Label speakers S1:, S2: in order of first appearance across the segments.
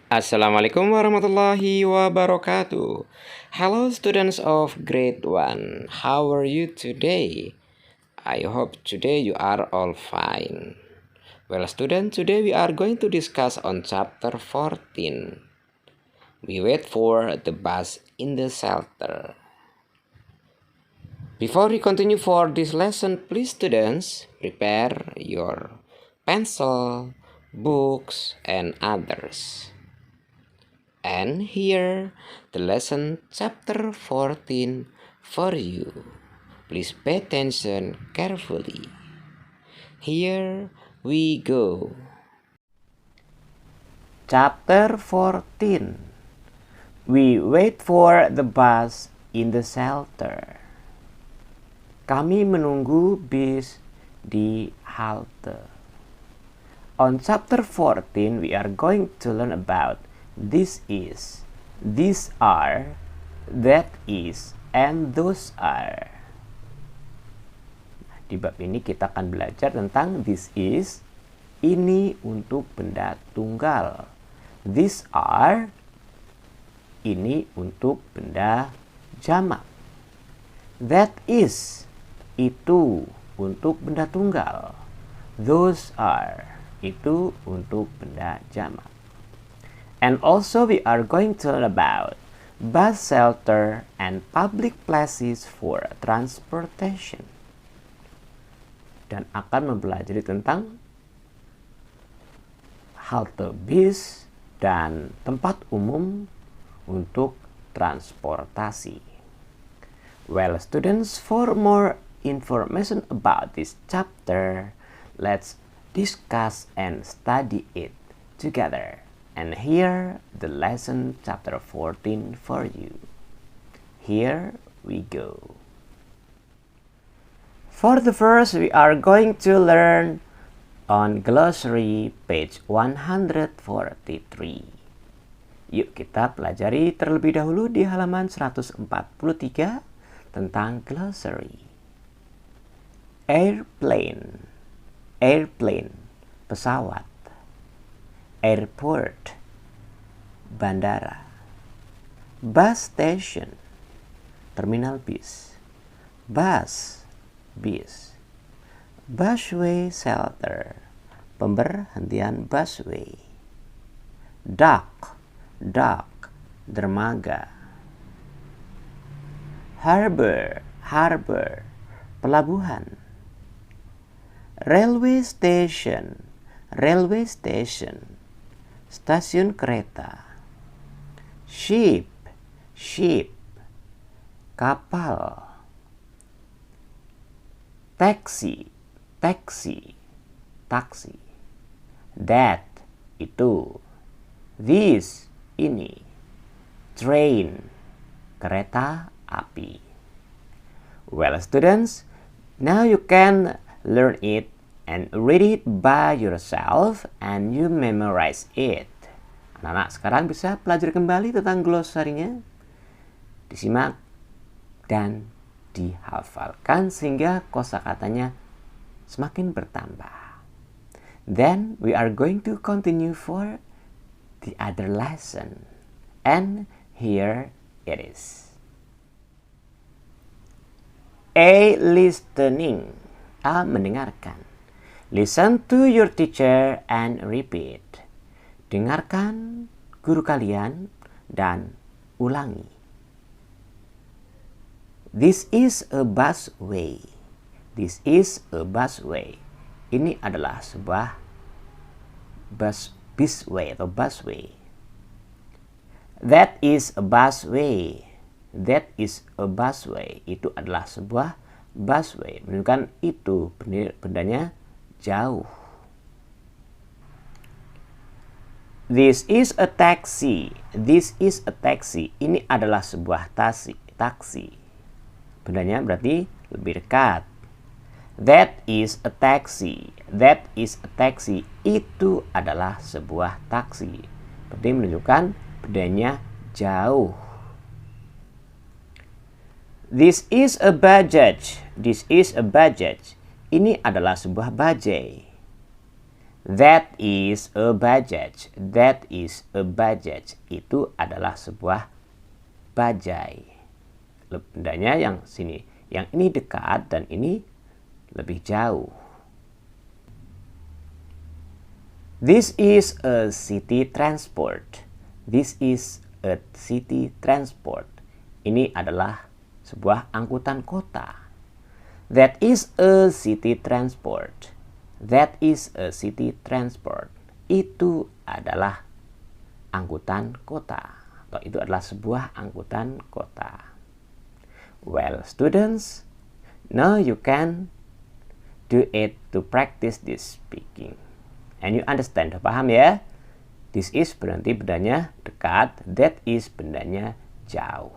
S1: Assalamualaikum warahmatullahi wabarakatuh. Hello students of grade 1. How are you today? I hope today you are all fine. Well students, today we are going to discuss on chapter 14. We wait for the bus in the shelter. Before we continue for this lesson, please students prepare your pencil, books and others. And here the lesson chapter 14 for you. Please pay attention carefully. Here we go. Chapter 14. We wait for the bus in the shelter. Kami menunggu bis di halte. On chapter 14 we are going to learn about this is, these are, that is, and those are. Di bab ini kita akan belajar tentang this is, ini untuk benda tunggal. These are, ini untuk benda jamak. That is, itu untuk benda tunggal. Those are, itu untuk benda jamak. And also we are going to learn about bus shelter and public places for transportation. Dan akan mempelajari tentang halte bis dan tempat umum untuk transportasi. Well students, for more information about this chapter, let's discuss and study it together. And here the lesson chapter 14 for you. Here we go. For the first, we are going to learn on glossary page 143. Yuk kita pelajari terlebih dahulu di halaman 143 tentang glossary. Airplane, airplane, pesawat. Airport, bandara. Bus station, terminal bis. Bus, bis. Busway shelter, pemberhentian busway. Dock, dock, dermaga. Harbor, harbor, pelabuhan. Railway station, railway station, stasiun kereta. Ship, ship, kapal. Taxi, taxi, taksi. That, itu. This, ini. Train, kereta api. Well students, now you can learn it and read it by yourself and you memorize it. Anak-anak sekarang bisa pelajari kembali tentang glosarinya, disimak dan dihafalkan sehingga kosakatanya semakin bertambah. Then we are going to continue for the other lesson. And here it is. A. Listening. A. Mendengarkan. Listen to your teacher and repeat. Dengarkan guru kalian dan ulangi. This is a busway. This is a busway. Ini adalah sebuah busway atau busway. That is a busway. That is a busway. Itu adalah sebuah busway. Menunjukkan itu bendanya jauh. This is a taxi. This is a taxi. Ini adalah sebuah taksi. Bendanya berarti lebih dekat. That is a taxi. That is a taxi. Itu adalah sebuah taksi. Berarti menunjukkan bendanya jauh. This is a Bajaj. This is a Bajaj. Ini adalah sebuah bajai. That is a bajaj. That is a bajaj. Itu adalah sebuah bajai. Bendanya yang sini. Yang ini dekat dan ini lebih jauh. This is a city transport. This is a city transport. Ini adalah sebuah angkutan kota. That is a city transport. That is a city transport. Itu adalah angkutan kota. Atau itu adalah sebuah angkutan kota. Well, students, now you can do it to practice this speaking. And you understand, paham ya? This is berarti bendanya dekat. That is bendanya jauh.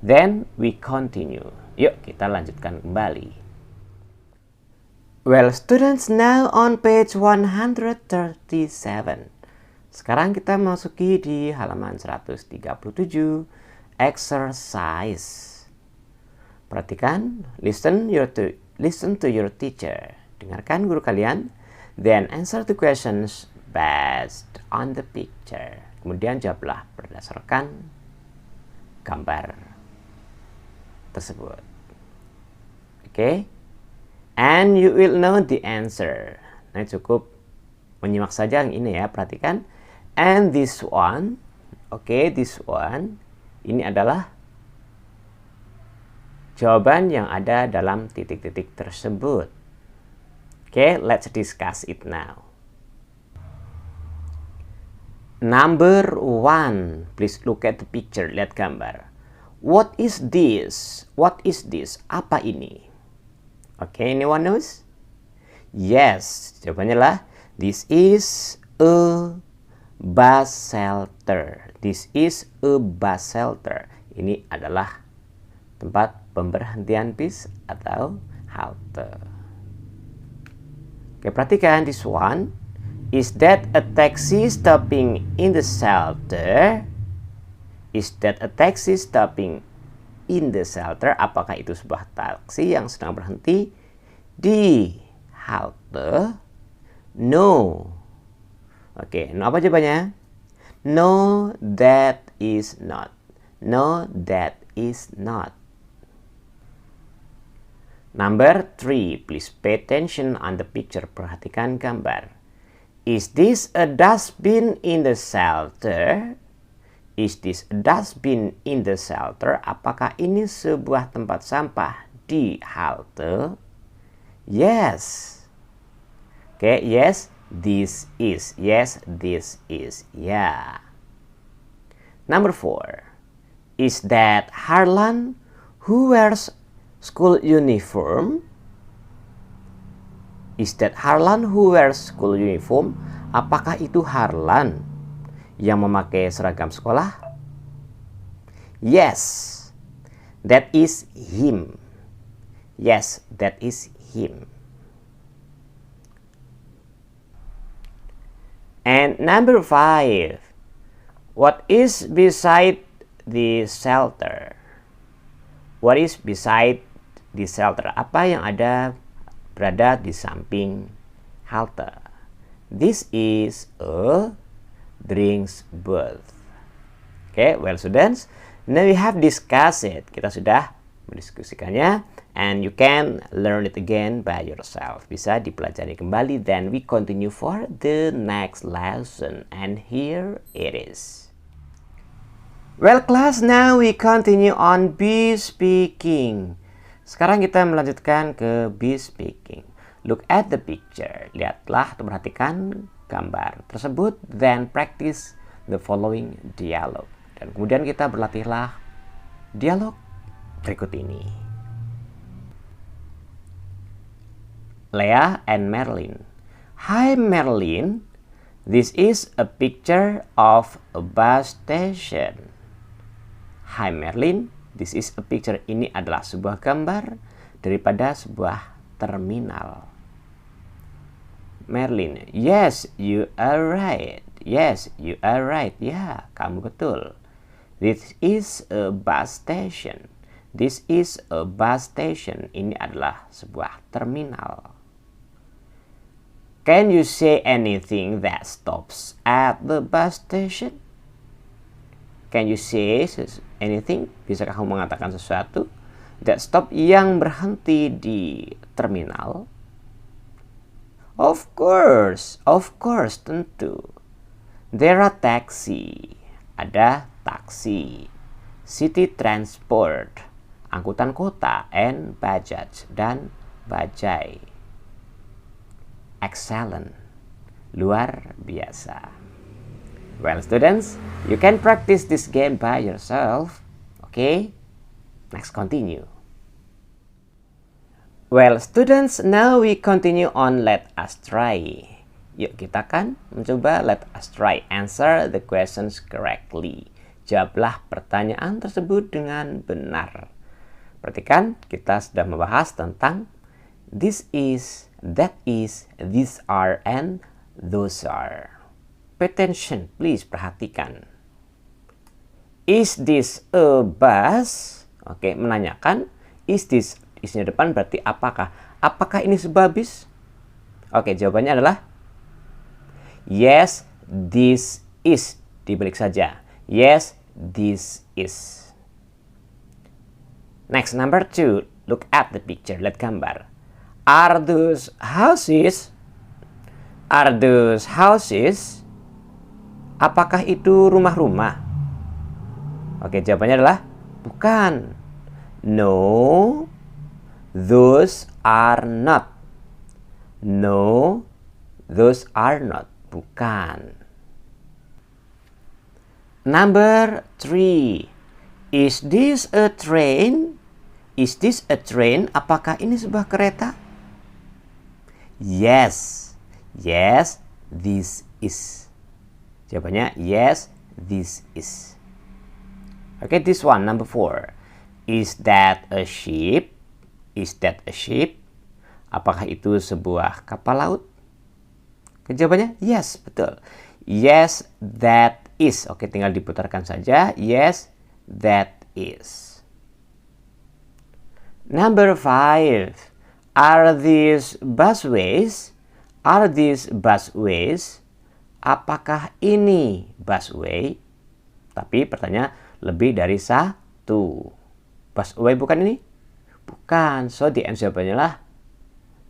S1: Then we continue. Yuk kita lanjutkan kembali. Well, students, now on page 137. Sekarang kita masuki di halaman 137, exercise. Perhatikan, listen to your teacher. Dengarkan guru kalian, then answer the questions based on the picture. Kemudian jawablah berdasarkan gambar tersebut. Okay? And you will know the answer. Nah, cukup menyimak saja yang ini ya, perhatikan. And this one, okay, this one, ini adalah jawaban yang ada dalam titik-titik tersebut. Okay, let's discuss it now. Number 1, please look at the picture, lihat gambar. What is this? What is this? Apa ini? Okay, anyone knows? Yes, jawabannya lah, this is a bus shelter. This is a bus shelter. Ini adalah tempat pemberhentian bis atau halte. Oke, perhatikan this one. Is that a taxi stopping in the shelter? Is that a taxi stopping in the shelter? Apakah itu sebuah taksi yang sedang berhenti di halte? No. Oke, no apa jawabannya? No, that is not. No, that is not. Number 3, please pay attention on the picture. Perhatikan gambar. Is this a dustbin in the shelter? Is this a dustbin in the shelter? Apakah ini sebuah tempat sampah di halte? Yes. Okay, yes, this is. Yes, this is. Yeah. Number 4. Is that Harlan who wears school uniform? Is that Harlan who wears school uniform? Apakah itu Harlan yang memakai seragam sekolah? Yes, that is him. Yes, that is him. And number 5. What is beside the shelter? What is beside the shelter? Apa yang berada di samping halte? This is a drinks booth. Okay, well students, now we have discussed it. Kita sudah mendiskusikannya, and you can learn it again by yourself. Bisa dipelajari kembali. Then we continue for the next lesson, and here it is. Well class, now we continue on be speaking. Sekarang kita melanjutkan ke be speaking. Look at the picture. Lihatlah atau perhatikan gambar tersebut, then practice the following dialogue. Dan kemudian kita berlatihlah dialog berikut ini. Leah and Marilyn. Hi Marilyn, this is a picture of a bus station. Hi Marilyn, this is a picture. Ini adalah sebuah gambar daripada sebuah terminal. Marilyn, yes, you are right. Yes, you are right. Ya, kamu betul. This is a bus station. This is a bus station. Ini adalah sebuah terminal. Can you say anything that stops at the bus station? Can you say anything? Bisakah kamu mengatakan sesuatu that stop yang berhenti di terminal? Of course, tentu. There are taxi, ada taksi. City transport, angkutan kota, and bajaj, dan bajai. Excellent, luar biasa. Well, students, you can practice this game by yourself. Okay? Next, continue. Well, students, now we continue on let us try. Yuk, kita akan mencoba let us try. Answer the questions correctly. Jawablah pertanyaan tersebut dengan benar. Perhatikan, kita sudah membahas tentang this is, that is, these are, and those are. Pay attention, please, perhatikan. Is this a bus? Oke, menanyakan, is this, isnya depan berarti apakah? Apakah ini sebuah bis? Oke, jawabannya adalah yes, this is. Dibalik saja. Yes, this is. Next, number 2. Look at the picture. Lihat gambar. Are those houses? Are those houses? Apakah itu rumah-rumah? Oke, jawabannya adalah bukan. No, those are not. No, those are not. Bukan. Number 3. Is this a train? Is this a train? Apakah ini sebuah kereta? Yes. Yes, this is. Jawabannya yes, this is. Okay, this one, number 4. Is that a ship? Is that a ship? Apakah itu sebuah kapal laut? Jawabannya yes, betul. Yes, that is. Oke, tinggal diputarkan saja. Yes, that is. Number 5. Are these busways? Are these busways? Apakah ini busway? Tapi pertanyaan lebih dari satu. Busway bukan ini? Bukan. So, the answer jawabannya lah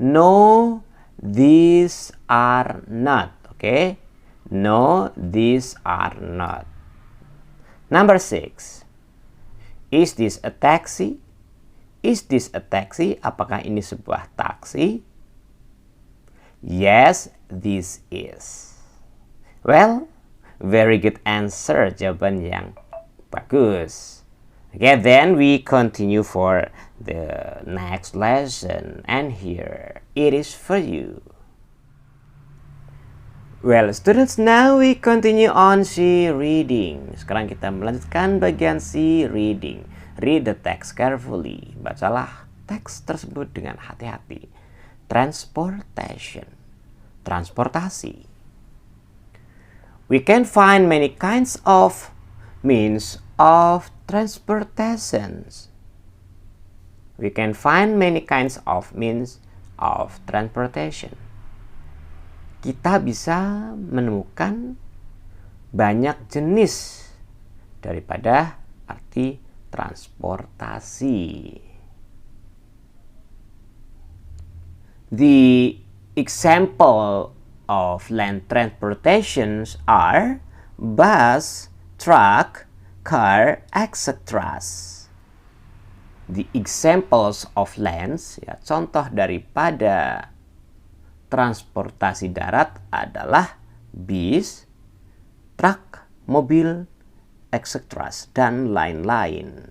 S1: no, these are not. Okay? No, these are not. Number 6. Is this a taxi? Is this a taxi? Apakah ini sebuah taksi? Yes, this is. Well, very good answer. Jawaban yang bagus. Okay, then we continue for the next lesson. And here it is for you. Well, students, now we continue on C reading. Sekarang kita melanjutkan bagian C reading. Read the text carefully. Bacalah teks tersebut dengan hati-hati. Transportation. Transportasi. We can find many kinds of means of transportations. We can find many kinds of means of transportation. Kita bisa menemukan banyak jenis daripada arti transportasi. The example of land transportations are bus, truck, car, etc. The examples of lands, ya, contoh daripada transportasi darat adalah bis, truk, mobil, etc. dan lain-lain.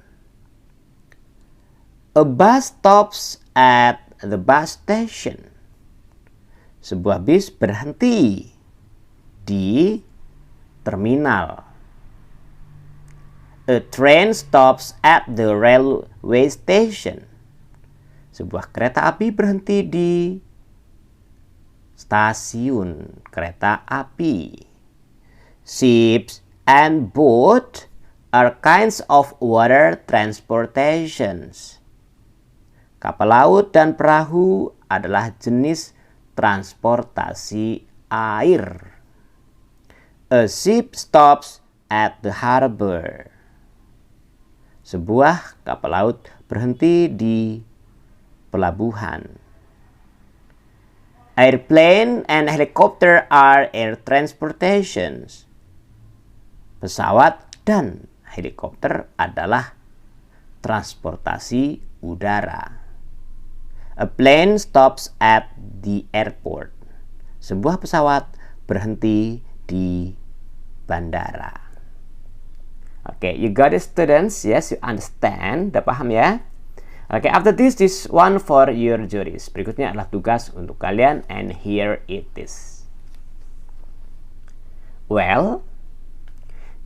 S1: A bus stops at the bus station. Sebuah bis berhenti di terminal. A train stops at the railway station. Sebuah kereta api berhenti di stasiun kereta api. Ships and boat are kinds of water transportations. Kapal laut dan perahu adalah jenis transportasi air. A ship stops at the harbor. Sebuah kapal laut berhenti di pelabuhan. Airplane and helicopter are air transportations. Pesawat dan helikopter adalah transportasi udara. A plane stops at the airport. Sebuah pesawat berhenti di bandara. Okay, you got it, students? Yes, you understand? Udah paham ya? Okay, after this one for your juries. Berikutnya adalah tugas untuk kalian, and here it is. Well,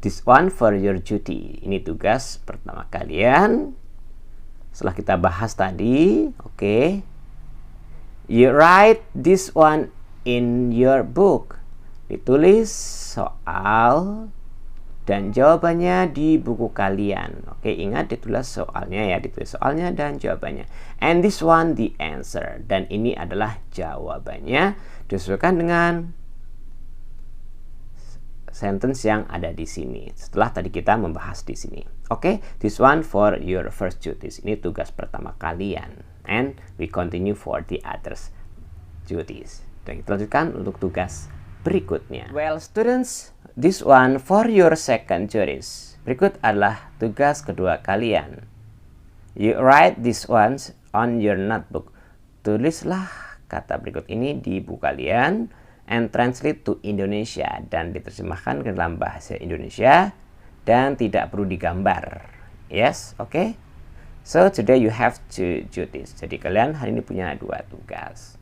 S1: this one for your duty. Ini tugas pertama kalian. Setelah kita bahas tadi, okay. You write this one in your book. Ditulis soal dan jawabannya di buku kalian. Oke, ingat ditulis soalnya ya, ditulis soalnya dan jawabannya. And this one the answer. Dan ini adalah jawabannya disesuaikan dengan sentence yang ada di sini. Setelah tadi kita membahas di sini. Oke, this one for your first duties. Ini tugas pertama kalian. And we continue for the others duties. Dan kita lanjutkan untuk tugas berikutnya. Well, students, this one for your second duties. Berikut adalah tugas kedua kalian. You write these ones on your notebook. Tulislah kata berikut ini di buku kalian and translate to Indonesia, dan diterjemahkan ke dalam bahasa Indonesia dan tidak perlu digambar. Yes, okay? So today you have two duties. Jadi kalian hari ini punya 2 tugas.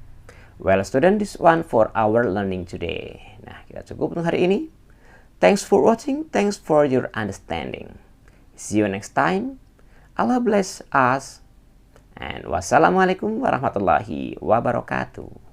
S1: Well, student, this one for our learning today. Nah, kita cukup untuk hari ini. Thanks for watching. Thanks for your understanding. See you next time. Allah bless us. And wassalamualaikum warahmatullahi wabarakatuh.